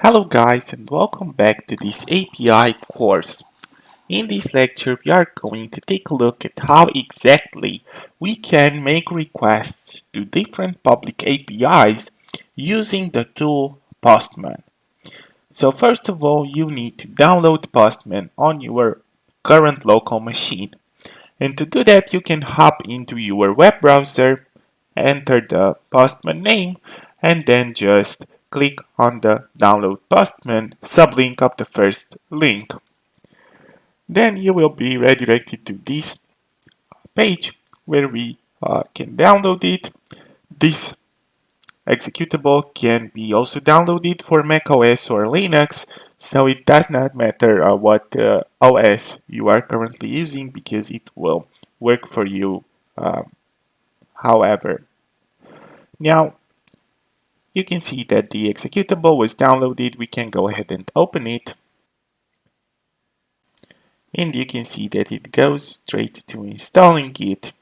Hello guys and welcome back to this API course. In this lecture we are going to take a look at how exactly we can make requests to different public APIs using the tool Postman. So first of all you need to download Postman on your current local machine. And to do that you can hop into your web browser, enter the Postman name, and then just click on the download Postman sublink of the first link. Then you will be redirected to this page where we can download it. This executable can be also downloaded for macOS or Linux, so it does not matter what OS you are currently using because it will work for you however. Now you can see that the executable was downloaded. We can go ahead and open it. And you can see that it goes straight to installing it.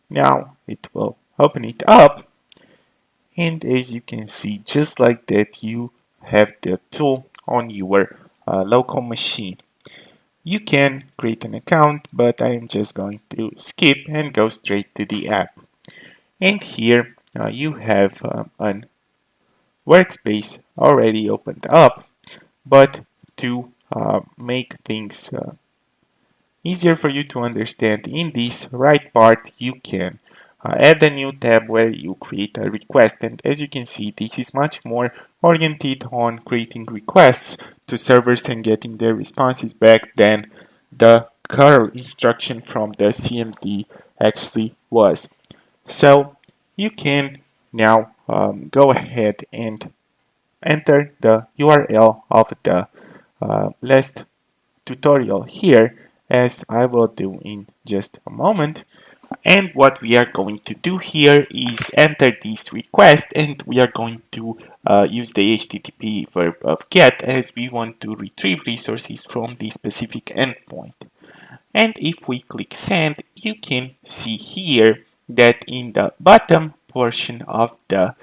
Now it will open it up. And as you can see, just like that, you have the tool on your local machine. You can create an account, but I am just going to skip and go straight to the app. And here you have an workspace already opened up, but to make things easier for you to understand, in this right part you can add a new tab where you create a request, and as you can see this is much more oriented on creating requests to servers and getting their responses back than the curl instruction from the CMD actually was. So you can now go ahead and enter the URL of the last tutorial here, as I will do in just a moment. And what we are going to do here is enter this request, and we are going to use the HTTP verb of get, as we want to retrieve resources from this specific endpoint. And if we click send, you can see here that in the bottom portion of the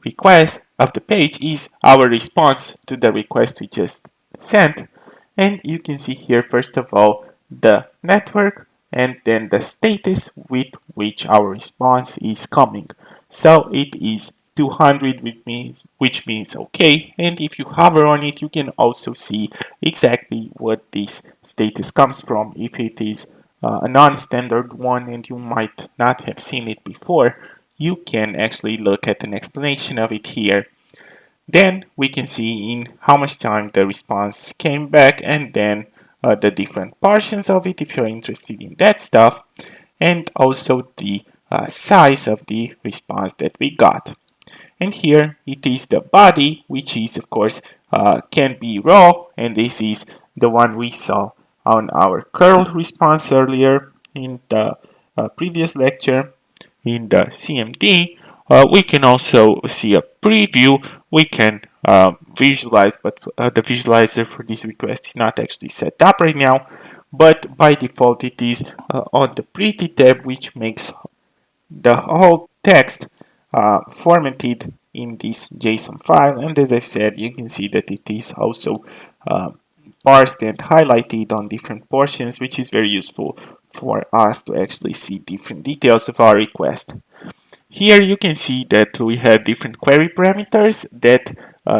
request of the page is our response to the request we just sent. And you can see here first of all the network and then the status with which our response is coming. So it is 200, which means okay, and if you hover on it you can also see exactly what this status comes from. If it is a non-standard one and you might not have seen it before, you can actually look at an explanation of it here. Then we can see in how much time the response came back, and then the different portions of it if you're interested in that stuff, and also the size of the response that we got. And here it is the body, which is of course can be raw, and this is the one we saw on our curl response earlier in the previous lecture in the CMD. We can also see a preview. We can visualize, but the visualizer for this request is not actually set up right now. But by default, it is on the pretty tab, which makes the whole text formatted in this JSON file. And as I've said, you can see that it is also parsed and highlighted on different portions, which is very useful for us to actually see different details of our request. Here you can see that we have different query parameters that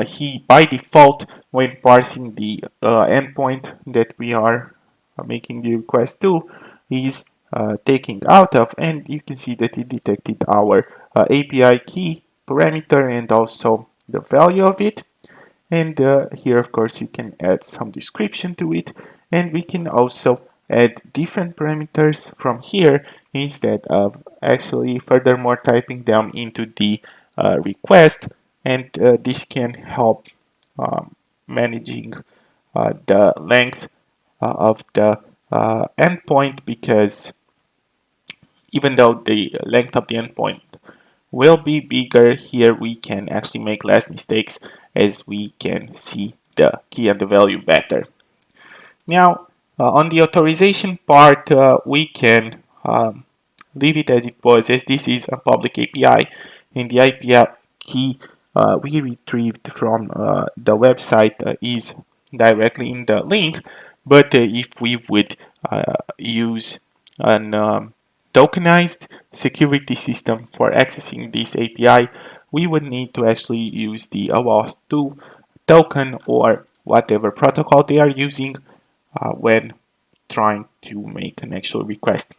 he by default, when parsing the endpoint that we are making the request to, is taking out of, and you can see that it detected our API key parameter and also the value of it. And here of course you can add some description to it, and we can also add different parameters from here instead of actually furthermore typing them into the request, and this can help managing the length of the endpoint, because even though the length of the endpoint will be bigger, here we can actually make less mistakes as we can see the key and the value better. Now on the authorization part, we can leave it as it was, as this is a public API and the API key we retrieved from the website is directly in the link, but if we would use an tokenized security system for accessing this API, we would need to actually use the OAuth 2 token or whatever protocol they are using when trying to make an actual request.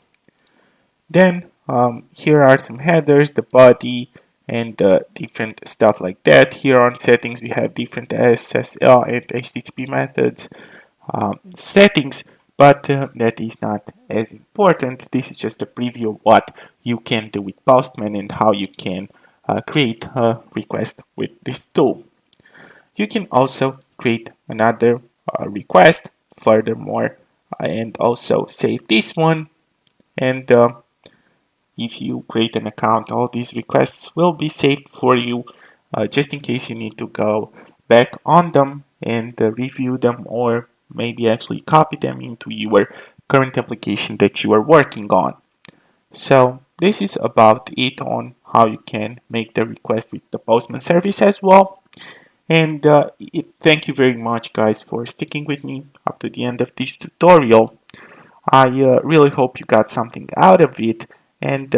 Then here are some headers, the body, and different stuff like that. Here on settings, we have different SSL and HTTP methods settings, but that is not as important. This is just a preview of what you can do with Postman and how you can create a request with this tool. You can also create another request furthermore and also save this one, and if you create an account, all these requests will be saved for you just in case you need to go back on them and review them, or maybe actually copy them into your current application that you are working on. So this is about it on how you can make the request with the Postman service as well. And thank you very much guys for sticking with me up to the end of this tutorial. I really hope you got something out of it, and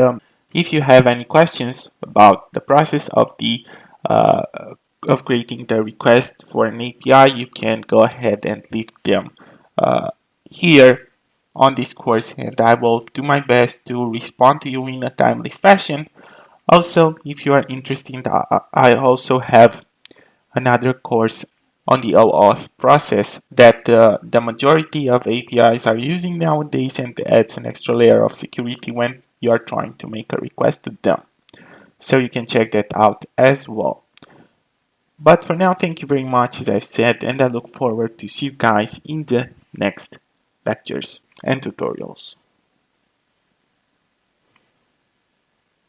if you have any questions about the process uh, of creating the request for an API, you can go ahead and leave them uh, here on this course, and I will do my best to respond to you in a timely fashion. Also, if you are interested, I also have another course on the OAuth process that the majority of APIs are using nowadays, and adds an extra layer of security when you are trying to make a request to them. So you can check that out as well. But for now, thank you very much, as I've said, and I look forward to see you guys in the next lectures and tutorials.